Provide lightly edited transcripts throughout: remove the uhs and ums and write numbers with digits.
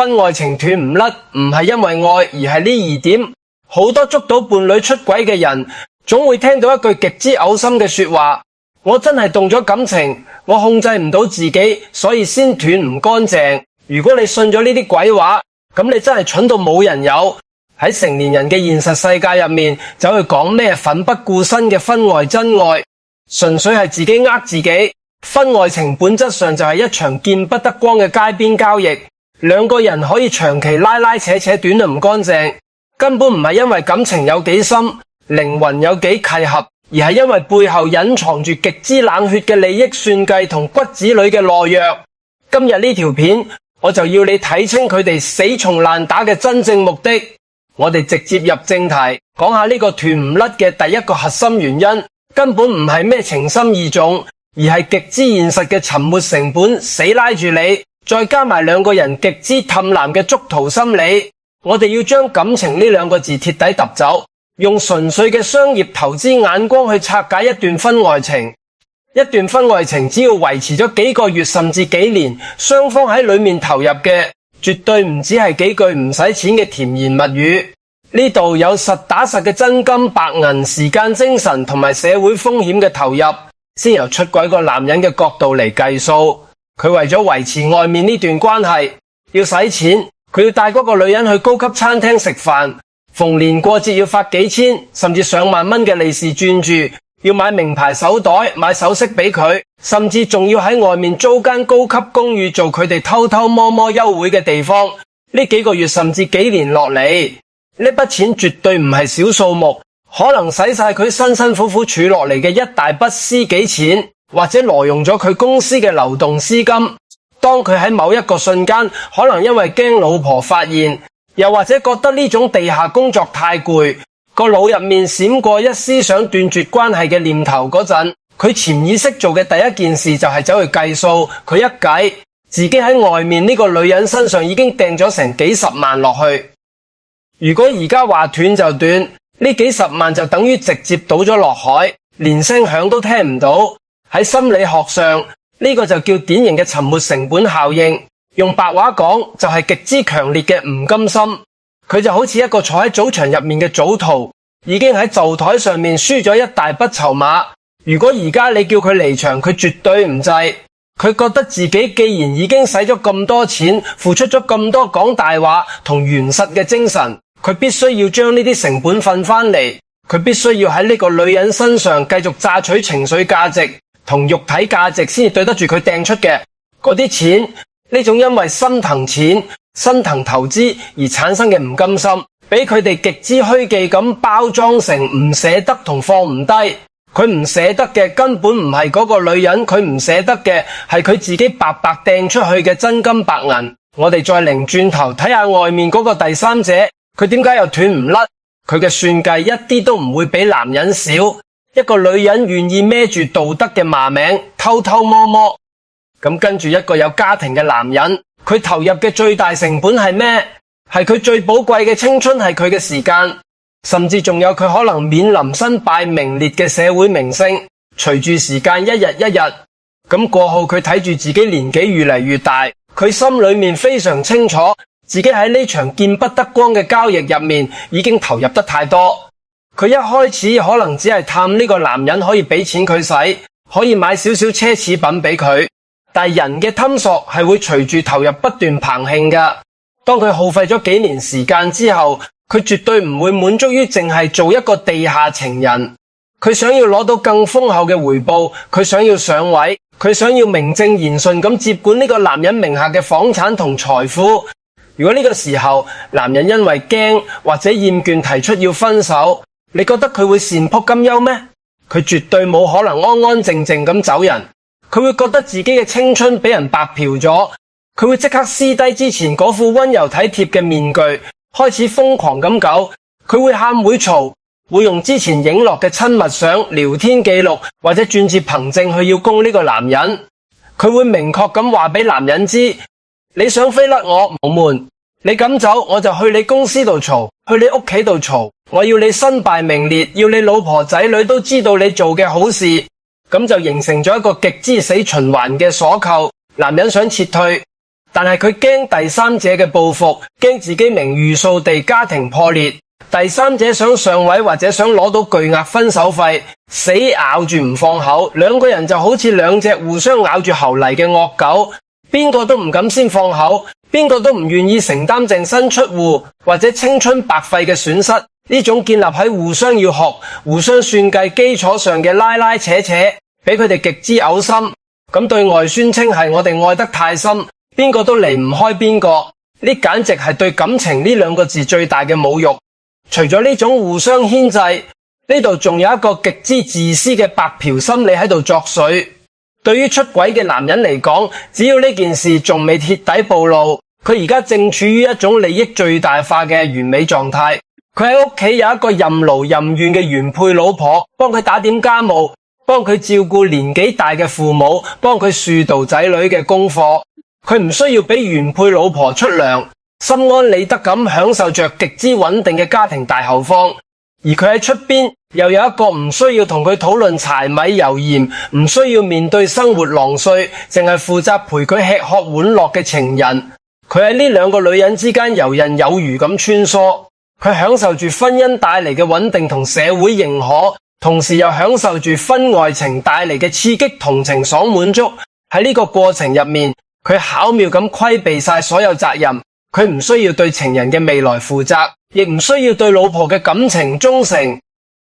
婚外情斷唔甩，唔係因為愛，而係呢2點。好多捉到伴侶出軌嘅人，總會聽到一句極之嘔心嘅說話：我真係動咗感情，我控制唔到自己，所以先斷唔乾淨。如果你信咗呢啲鬼話，咁你真係蠢到冇人有。喺成年人嘅現實世界入面，走去講咩奮不顧身嘅婚外真愛，純粹係自己呃自己。婚外情本質上就係一場見不得光嘅街邊交易，兩個人可以長期拉拉扯扯，短得唔乾淨，根本唔係因為感情有幾深，靈魂有幾契合，而係因為背後隱藏住極之冷血嘅利益算計同骨子裏嘅懦弱。今日呢條片，我就要你睇清佢哋死纏爛打嘅真正目的。我哋直接入正題，講下呢個斷唔甩嘅第一個核心原因，根本唔係咩情深義重，而係極之現實嘅沉沒成本，死拉住你，再加埋兩個人極之氹男嘅捉圖心理。我哋要將感情呢2個字徹底揼走，用純粹嘅商業投資眼光去拆解一段婚外情。一段婚外情只要維持咗幾個月甚至幾年，雙方喺裏面投入嘅絕對唔止係幾句唔使錢嘅甜言蜜語，呢度有實打實嘅真金白銀、時間、精神同埋社會風險嘅投入。先由出軌個男人嘅角度嚟計數，佢為咗維持外面呢段關係，要使錢，佢要帶嗰個女人去高級餐廳食飯，逢年過節要發幾千甚至上萬蚊嘅利是轉注，要買名牌手袋、買首飾俾佢，甚至仲要喺外面租間高級公寓做佢哋偷偷摸摸幽會嘅地方。呢幾個月甚至幾年落嚟，呢筆錢絕對唔係小數目，可能使晒佢辛辛苦苦儲落嚟嘅一大筆私己錢，或者挪用咗佢公司嘅流動資金。當佢喺某一個瞬間，可能因為驚老婆發現，又或者覺得呢種地下工作太攰，個腦入面閃過一絲想斷絕關係嘅念頭嗰陣，佢潛意識做嘅第一件事就係走去計數。佢一計，自己喺外面呢個女人身上已經掟咗成幾十萬落去。如果而家話斷就斷，呢幾十萬就等於直接倒咗落海，連聲響都聽唔到。喺心理學上，呢個就叫典型嘅沉沒成本效應。用白話講，就係極之強烈嘅唔甘心。佢就好似一個坐喺賭場入面嘅賭徒，已經喺就台上面輸咗一大筆籌碼。如果而家你叫佢離場，佢絕對唔制。佢覺得自己既然已經使咗咁多錢，付出咗咁多講大話同原實嘅精神，佢必須要將呢啲成本瞓返嚟。佢必須要喺呢個女人身上繼續榨取情緒價值同肉體價值，先至對得住佢掟出嘅嗰啲錢。呢種因為心疼錢、心疼投資而產生嘅唔甘心，俾佢哋極之虛偽咁包裝成唔捨得同放唔低。佢唔捨得嘅根本唔係嗰個女人，佢唔捨得嘅係佢自己白白掟出去嘅真金白銀。我哋再擰轉頭睇下外面嗰個第三者，佢點解又斷唔甩？佢嘅算計一啲都唔會比男人少。一個女人願意孭住道德嘅罵名，偷偷摸摸。咁跟住一個有家庭嘅男人，佢投入嘅最大成本係咩？係佢最寶貴嘅青春，係佢嘅時間，甚至仲有佢可能面臨身敗名裂嘅社會名聲。隨住時間一日一日咁過後，佢睇住自己年紀越嚟越大，佢心裏面非常清楚，自己喺呢場見不得光嘅交易入面已經投入得太多。佢一開始可能只係探呢個男人可以俾錢佢使，可以買少少奢侈品俾佢。但係人嘅貪索係會隨住投入不斷澎興㗎。當佢耗費咗幾年時間之後，佢絕對唔會滿足於淨係做一個地下情人。佢想要攞到更豐厚嘅回報，佢想要上位，佢想要名正言順咁接管呢個男人名下嘅房產同財富。如果呢個時候男人因為驚或者厭倦提出要分手，你覺得佢會善撲甘休咩？佢絕對冇可能安安靜靜咁走人。佢會覺得自己嘅青春俾人白嫖咗，佢會即刻撕低之前嗰副溫柔體貼嘅面具，開始瘋狂咁搞。佢會喊會嘈，會用之前影落嘅親密相、聊天記錄或者轉接憑證去要攻呢個男人。佢會明確咁話俾男人知，你想飛甩我冇門，你咁走我就去你公司度嘈，去你屋企度嘈，我要你身敗名裂，要你老婆仔女都知道你做嘅好事。咁就形成咗一個極之死循環嘅鎖扣。男人想撤退，但係佢驚第三者嘅報復，驚自己名譽掃地，家庭破裂。第三者想上位或者想攞到巨額分手費，死咬住唔放口。兩個人就好似兩隻互相咬住喉嚟嘅惡狗，邊個都唔敢先放口，邊個都唔願意承擔淨身出戶或者青春白費嘅損失。呢種建立喺互相要學、互相算計基礎上嘅拉拉扯扯，俾佢哋極之嘔心。咁對外宣稱係我哋愛得太深，邊個都離唔開邊個。呢簡直係對感情呢兩個字最大嘅侮辱。除咗呢種互相牽制，呢度仲有一個極之自私嘅白嫖心理喺度作祟。對於出軌嘅男人嚟講，只要呢件事仲未徹底暴露，佢而家正處於一種利益最大化嘅完美狀態。佢喺屋企有一個任勞任怨嘅原配老婆，幫佢打點家務，幫佢照顧年紀大嘅父母，幫佢疏導仔女嘅功課。佢唔需要俾原配老婆出糧，心安理得咁享受着極之穩定嘅家庭大後方，而佢喺出邊又有一個唔需要同佢討論柴米油鹽，唔需要面對生活浪碎，淨係負責陪佢吃喝玩樂嘅情人。佢喺呢兩個女人之間游刃有餘咁穿梭，佢享受住婚姻帶嚟嘅穩定同社會認可，同時又享受住婚外情帶嚟嘅刺激同情爽滿足。喺呢個過程入面，佢巧妙咁規避晒所有責任。佢唔需要對情人嘅未來負責，亦唔需要對老婆嘅感情忠誠。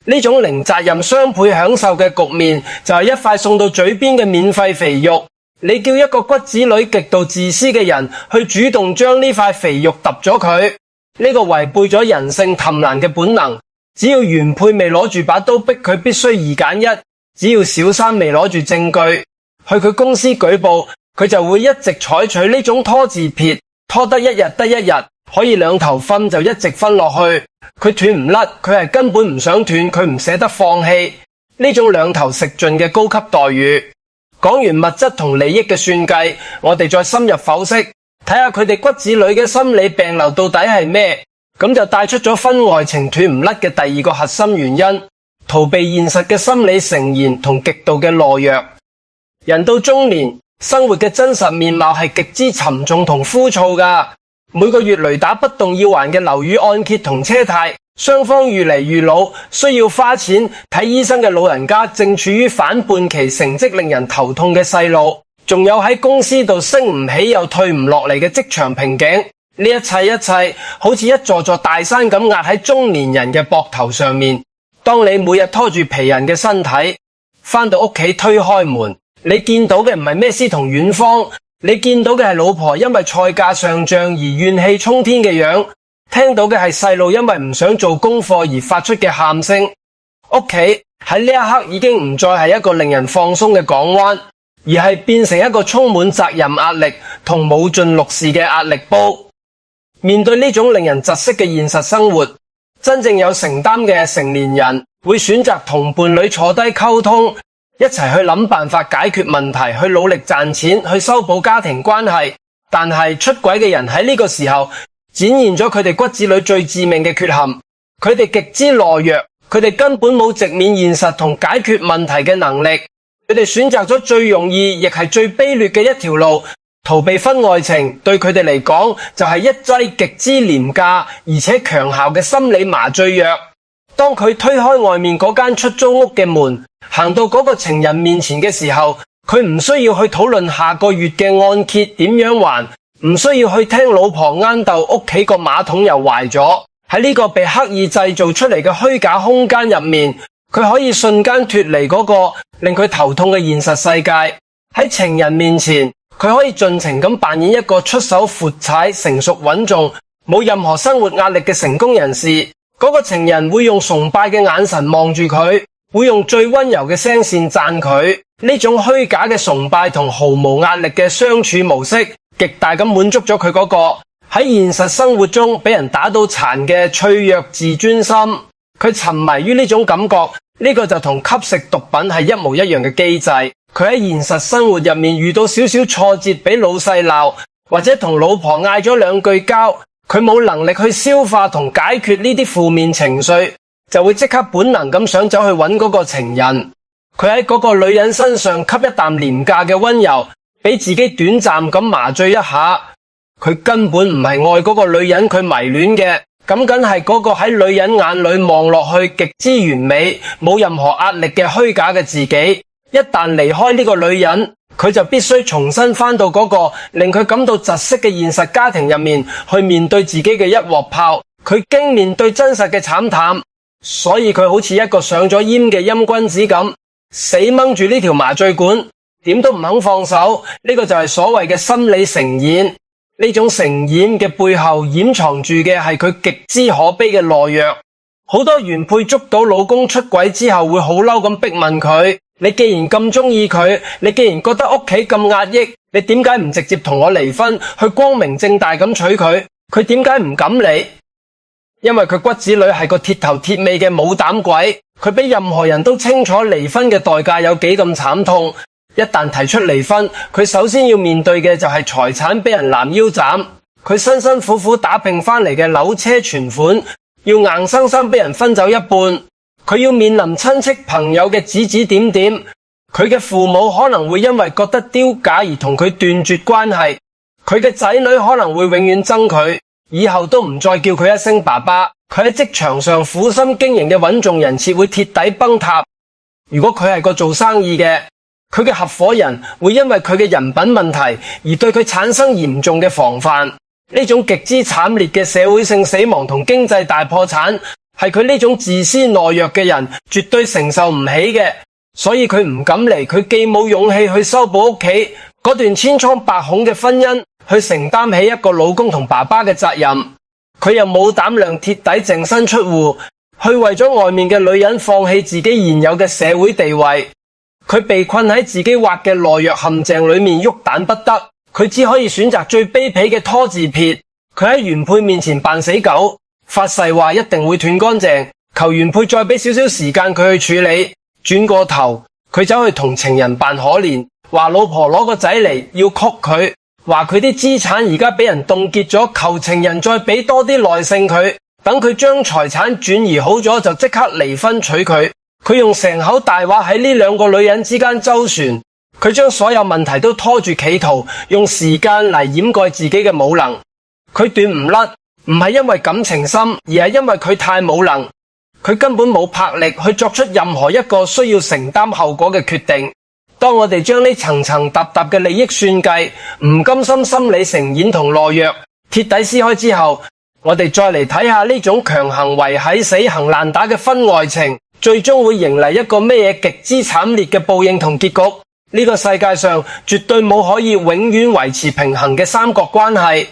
呢種零責任雙倍享受嘅局面，就係一塊送到嘴邊嘅免費肥肉。你叫一個骨子裏極度自私嘅人去主動將呢塊肥肉揼咗佢，呢個違背咗人性貪婪嘅本能。只要原配未攞住把刀逼佢必須二揀一，只要小三未攞住證據去佢公司舉報，佢就會一直採取呢種拖字撇。拖得一日得一日，可以兩頭分就一直分落去。佢斷唔甩，佢係根本唔想斷，佢唔捨得放棄呢種兩頭食盡嘅高級待遇。講完物質同利益嘅算計，我哋再深入剖析，睇下佢哋骨子裏嘅心理病瘤到底係咩？咁就帶出咗婚外情斷唔甩嘅第二個核心原因：逃避現實嘅心理誠言同極度嘅懦弱。人到中年，生活嘅真實面貌係極之沉重同枯燥㗎。每個月雷打不動要還嘅樓宇按揭同車貸，雙方越嚟越老，需要花錢睇醫生嘅老人家，正處於反叛期，成績令人頭痛嘅細路，仲有喺公司度升唔起又退唔落嚟嘅職場瓶頸。呢一切好似一座座大山咁壓喺中年人嘅膊頭上面。當你每日拖住疲人嘅身體返到屋企，推開門，你見到嘅唔係咩詩同遠方，你見到嘅係老婆因為菜價上漲而怨氣沖天嘅樣，聽到嘅係細路因為唔想做功課而發出嘅喊聲。屋企喺呢一刻已經唔再係一個令人放鬆嘅港灣，而係變成一個充滿責任壓力同冇盡錄視嘅壓力煲。面對呢種令人窒息嘅現實生活，真正有承擔嘅成年人會選擇同伴侶坐低溝通，一齊去諗辦法解決問題，去努力賺錢，去修補家庭關係。但係出軌嘅人喺呢個時候展現咗佢哋骨子裏最致命嘅缺陷，佢哋極之懦弱，佢哋根本冇直面現實同解決問題嘅能力，佢哋選擇咗最容易亦係最卑劣嘅一條路，逃避婚外情。對佢哋嚟講就係一劑極之廉價而且強效嘅心理麻醉藥。當佢推開外面嗰間出租屋嘅門，行到嗰個情人面前嘅時候，佢唔需要去討論下個月嘅按揭點樣還，唔需要去聽老婆啱鬥屋企個馬桶又壞咗。喺呢個被刻意製造出嚟嘅虛假空間入面，佢可以瞬間脫離嗰個令佢頭痛嘅現實世界。喺情人面前，佢可以盡情咁扮演一個出手闊踩、成熟穩重、冇任何生活壓力嘅成功人士。嗰個情人會用崇拜嘅眼神望住佢，會用最溫柔嘅聲線讚佢。呢種虛假嘅崇拜同毫無壓力嘅相處模式，極大咁滿足咗佢嗰個喺現實生活中俾人打到殘嘅脆弱自尊心。佢沉迷於呢種感覺，呢個就同吸食毒品係一模一樣嘅機制。佢喺現實生活入面遇到少少挫折，俾老細鬧，或者同老婆嗌咗兩句交，佢冇能力去消化同解決呢啲負面情緒，就會即刻本能咁想走去揾嗰個情人。佢喺嗰個女人身上吸一啖廉價嘅溫柔，俾自己短暫咁麻醉一下，佢根本唔係愛嗰個女人佢迷戀嘅，咁梗係嗰個喺女人眼裏望落去極之完美，冇任何壓力嘅虛假嘅自己。一旦離開呢個女人，佢就必須重新返到嗰個令佢感到窒息嘅現實家庭入面，去面對自己嘅一鑊泡。佢驚面對真實嘅慘淡，所以佢好似一個上咗煙嘅陰君子咁，死掹住呢條麻醉管，點都唔肯放手。呢個就係所謂嘅心理成演。呢種成演嘅背後掩藏住嘅係佢極之可悲嘅懦弱。好多原配捉到老公出軌之後會好嬲咁逼問佢：你既然咁中意佢，你既然覺得屋企咁壓抑，你點解唔直接同我離婚，去光明正大咁娶佢？佢點解唔敢理？因為佢骨子裏係個鐵頭鐵尾嘅冇膽鬼，佢比任何人都清楚離婚嘅代價有幾咁慘痛。一旦提出離婚，佢首先要面對嘅就係財產俾人攔腰斬，佢辛辛苦苦打拼翻嚟嘅樓車存款要硬生生俾人分走一半，佢要面臨親戚朋友嘅指指點點，佢嘅父母可能會因為覺得丟架而同佢斷絕關係，佢嘅仔女可能會永遠憎佢，以後都唔再叫佢一聲爸爸，佢喺職場上苦心經營嘅穩重人設會徹底崩塌。如果佢係個做生意嘅，佢嘅合夥人會因為佢嘅人品問題而對佢產生嚴重嘅防範。呢種極之慘烈嘅社會性死亡同經濟大破產，係佢呢種自私懦弱嘅人絕對承受唔起嘅，所以佢唔敢離，佢既冇勇氣去修補屋企嗰段千瘡百孔嘅婚姻，去承擔起一個老公同爸爸嘅責任，佢又冇膽量徹底淨身出戶，去為咗外面嘅女人放棄自己現有嘅社會地位。佢被困喺自己挖嘅懦弱陷阱裏面，喐彈不得，佢只可以選擇最卑鄙嘅拖字撇。佢喺原配面前扮死狗，發誓話一定會斷乾淨，求原配再俾少少時間佢去處理。轉過頭，佢走去同情人扮可憐，話老婆攞個仔嚟要曲佢，話佢啲資產而家俾人凍結咗，求情人再俾多啲耐性佢，等佢將財產轉移好咗就即刻離婚娶佢。佢用成口大話喺呢兩個女人之間周旋，佢將所有問題都拖住，企圖用時間嚟掩蓋自己嘅冇能。佢斷唔甩，唔係因為感情深，而係因為佢太冇能。佢根本冇魄力去作出任何一個需要承擔後果嘅決定。當我哋將呢層層沓沓嘅利益算計、唔甘心心理成演同懦弱徹底撕開之後，我哋再嚟睇下呢種強行維繫死行爛打嘅婚外情，最終會迎嚟一個咩嘢極之慘烈嘅報應同結局。呢個世界上絕對冇可以永遠維持平衡嘅三角關係。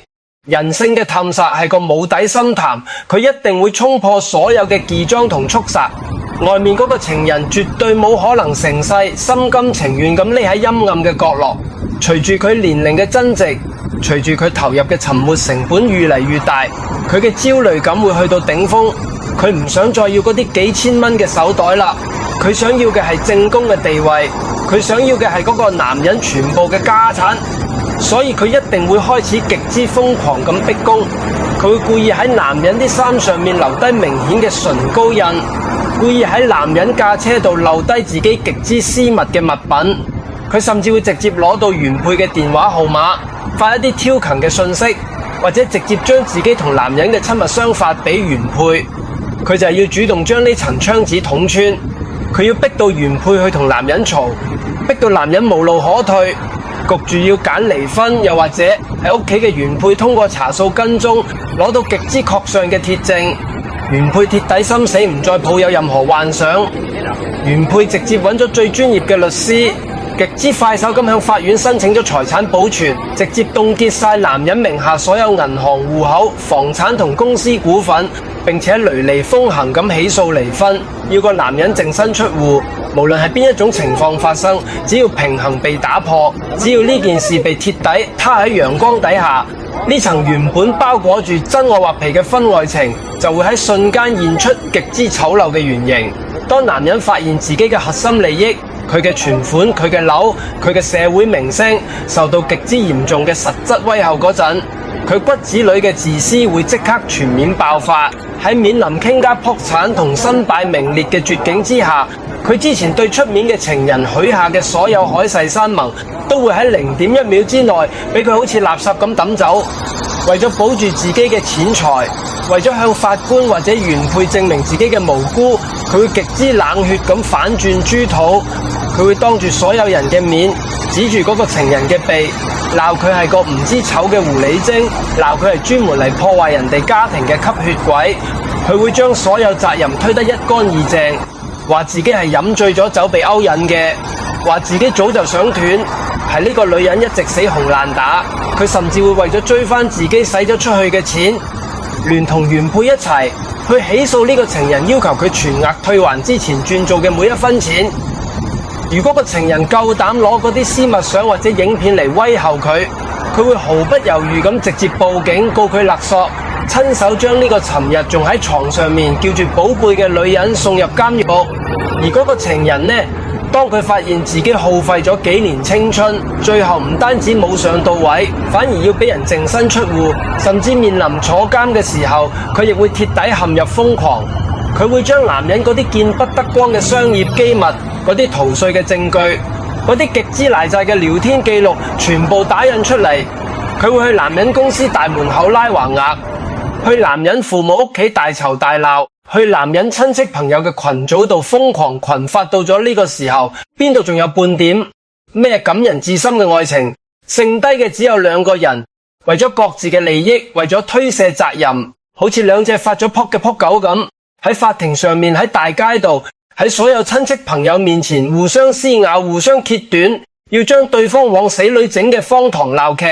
人性嘅探索係個無底深潭，佢一定會衝破所有嘅偽裝同束縛。外面嗰個情人絕對冇可能成世心甘情願咁匿喺陰暗嘅角落。隨住佢年齡嘅增值，隨住佢投入嘅沉沒成本越嚟越大，佢嘅焦慮感會去到頂峰。佢唔想再要嗰啲幾千蚊嘅手袋啦，佢想要嘅係正宮嘅地位，佢想要嘅係嗰個男人全部嘅家產，所以佢一定會開始極之瘋狂咁逼宮。佢會故意喺男人啲衫上面留低明顯嘅唇膏印，故意喺男人駕車度留低自己極之私密嘅物品。佢甚至會直接攞到原配嘅電話號碼，發一啲挑釁嘅訊息，或者直接將自己同男人嘅親密相發俾原配。佢就係要主動將呢層窗紙捅穿，佢要逼到原配去同男人嘈，逼到男人無路可退，焗住要揀離婚，又或者喺屋企嘅原配通過查數跟蹤攞到極之確信嘅鐵證，原配鐵底心死，唔再抱有任何幻想，原配直接揾咗最專業嘅律師，極之快手咁向法院申請咗財產保全，直接凍結晒男人名下所有銀行戶口、房產同公司股份，並且雷厲風行咁起訴離婚，要個男人淨身出戶。無論係邊一種情況發生，只要平衡被打破，只要呢件事被徹底攤喺陽光底下，呢層原本包裹住真愛畫皮嘅婚外情，就會喺瞬間現出極之醜陋嘅原形。當男人發現自己嘅核心利益，佢嘅存款、佢嘅樓、佢嘅社會名聲受到極之嚴重嘅實質威嚇嗰陣，佢骨子裏嘅自私會即刻全面爆發。喺面臨傾家撲產同身敗名裂嘅絕境之下，佢之前對出面嘅情人許下嘅所有海誓山盟，都都會喺0.1秒之內俾佢好似垃圾咁抌走。為咗保住自己嘅錢財，為咗向法官或者原配證明自己嘅無辜，佢會極之冷血咁反轉豬肚。佢會當住所有人嘅面指住嗰個情人嘅鼻，鬧佢係個唔知醜嘅狐狸精，鬧佢係專門嚟破壞人哋家庭嘅吸血鬼。佢會將所有責任推得一乾二淨，話自己係飲醉咗酒被勾引嘅，話自己早就想斷，係呢個女人一直死紅爛打。佢甚至會為咗追翻自己使咗出去嘅錢，聯同原配一齊去起訴呢個情人，要求佢全額退還之前轉做嘅每一分錢。如果個情人夠膽攞嗰啲私密相或者影片嚟威嚇佢，佢會毫不猶豫咁直接報警告佢勒索，親手將呢個尋日仲喺床上面叫住寶貝嘅女人送入監獄。而嗰個情人呢，當佢發現自己耗費咗幾年青春，最後唔單止冇上到位，反而要俾人淨身出戶，甚至面臨坐監嘅時候，佢亦會徹底陷入瘋狂。佢會將男人嗰啲見不得光嘅商業機密、嗰啲逃稅嘅證據、嗰啲極之賴債嘅聊天記錄全部打印出嚟。佢會去男人公司大門口拉橫額，去男人父母屋企大吵大鬧，去男人親戚朋友嘅群組度瘋狂群發。到咗呢個時候，邊度仲有半點咩感人至深嘅愛情？剩低嘅只有兩個人，為咗各自嘅利益，為咗推卸責任，好似兩隻發咗撲嘅撲狗咁，喺法庭上面，喺大街度，喺所有親戚朋友面前互相撕咬，互相揭短，要將對方往死裏整嘅荒唐鬧劇。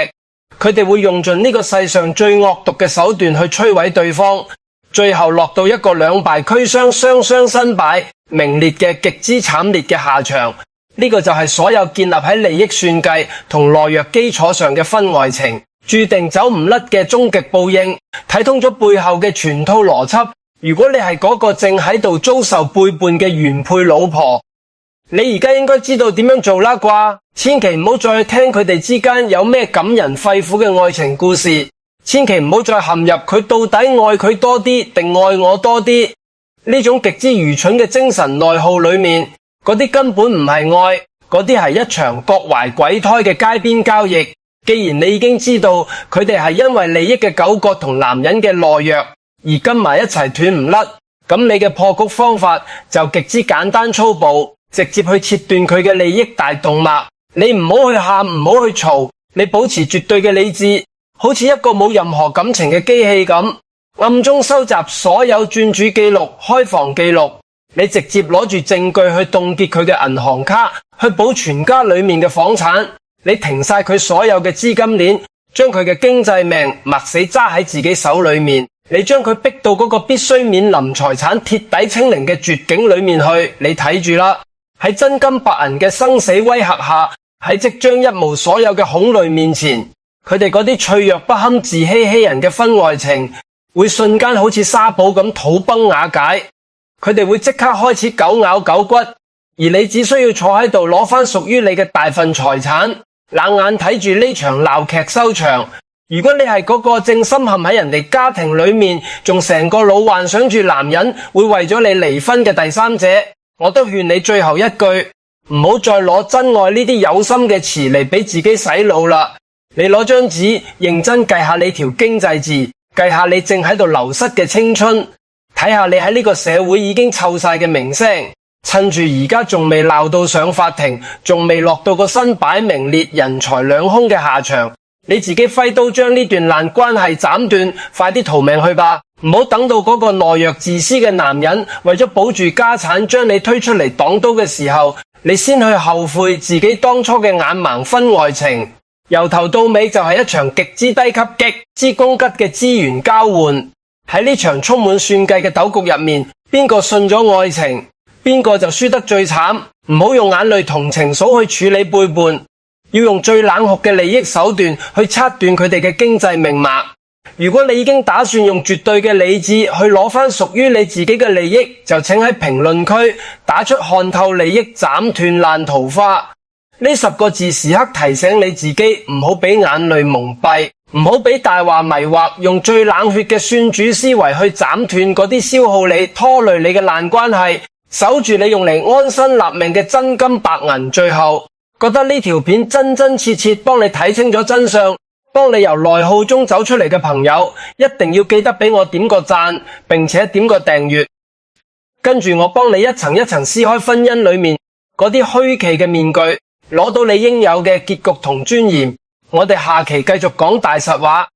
佢哋會用盡呢個世上最惡毒嘅手段去摧毀對方，最後落到一個兩敗俱傷、雙雙身敗、名列嘅極之慘烈嘅下場。呢個就係所有建立喺利益算計同懦弱基礎上嘅婚外情，注定走唔甩嘅終極報應。睇通咗背後嘅全套邏輯，如果你係嗰個正喺度遭受背叛嘅原配老婆，你而家應該知道點樣做啦啩？千祈唔好再聽佢哋之間有咩感人肺腑嘅愛情故事，千祈唔好再陷入佢到底愛佢多啲定愛我多啲呢種極之愚蠢嘅精神內耗裏面。嗰啲根本唔係愛，嗰啲係一場各懷鬼胎嘅街邊交易。既然你已經知道佢哋係因為利益嘅糾葛同男人嘅懦弱而跟埋一齊斷唔甩，咁你嘅破局方法就極之簡單粗暴，直接去切斷佢嘅利益大動脈。你唔好去喊，唔好去嘈，你保持絕對嘅理智，好似一個冇任何感情嘅機器咁，暗中收集所有轉主記錄、開房記錄。你直接攞住證據去凍結佢嘅銀行卡，去保全家裏面嘅房產。你停晒佢所有嘅資金鏈，將佢嘅經濟命默死揸喺自己手裏面。你將佢逼到嗰個必須免臨財產徹底清零嘅絕境裏面去。你睇住啦，喺真金白銀嘅生死威嚇下，喺即將一無所有嘅恐懼面前，佢哋嗰啲脆弱不堪、自欺欺人嘅婚外情，會瞬間好似沙堡咁土崩瓦解。佢哋會即刻開始狗咬狗骨，而你只需要坐喺度攞返屬於你嘅大份財產，冷眼睇住呢場鬧劇收場。如果你係嗰個正深陷喺人哋家庭裏面，仲成個腦幻想住男人會為咗你離婚嘅第三者，我都勸你最後一句，唔好再攞真愛呢啲有心嘅詞嚟俾自己洗腦啦。你攞張紙認真計下你條經濟字，計下你正喺度流失嘅青春，睇下你喺呢個社會已經臭晒嘅名聲，趁住而家仲未鬧到上法庭，仲未落到個身擺名列人財兩空嘅下場，你自己揮刀將呢段爛關係斬斷，快啲逃命去吧！唔好等到嗰個懦弱自私嘅男人為咗保住家產將你推出嚟擋刀嘅時候，你先去後悔自己當初嘅眼盲婚外情。由頭到尾就係一場極之低級、極之攻擊嘅資源交換。喺呢場充滿算計嘅鬥局入面，邊個信咗愛情，邊個就輸得最慘。唔好用眼淚同情數去處理背叛，要用最冷酷嘅利益手段去切斷佢哋嘅經濟命脈。如果你已經打算用絕對嘅理智去攞返屬於你自己嘅利益，就請喺評論區打出看透利益斬斷爛桃花呢10個字，時刻提醒你自己唔好俾眼淚蒙蔽，唔好俾大話迷惑，用最冷血嘅算主思維去斬斷嗰啲消耗你、拖累你嘅爛關係，守住你用嚟安身立命嘅真金白銀。最後覺得呢條片真真切切幫你睇清咗真相，幫你由內耗中走出嚟嘅朋友，一定要記得俾我點個讚，並且點個訂閱。跟住我幫你一層一層撕開婚姻裏面嗰啲虛奇嘅面具，攞到你應有嘅結局同尊嚴。我哋下期繼續講大實話。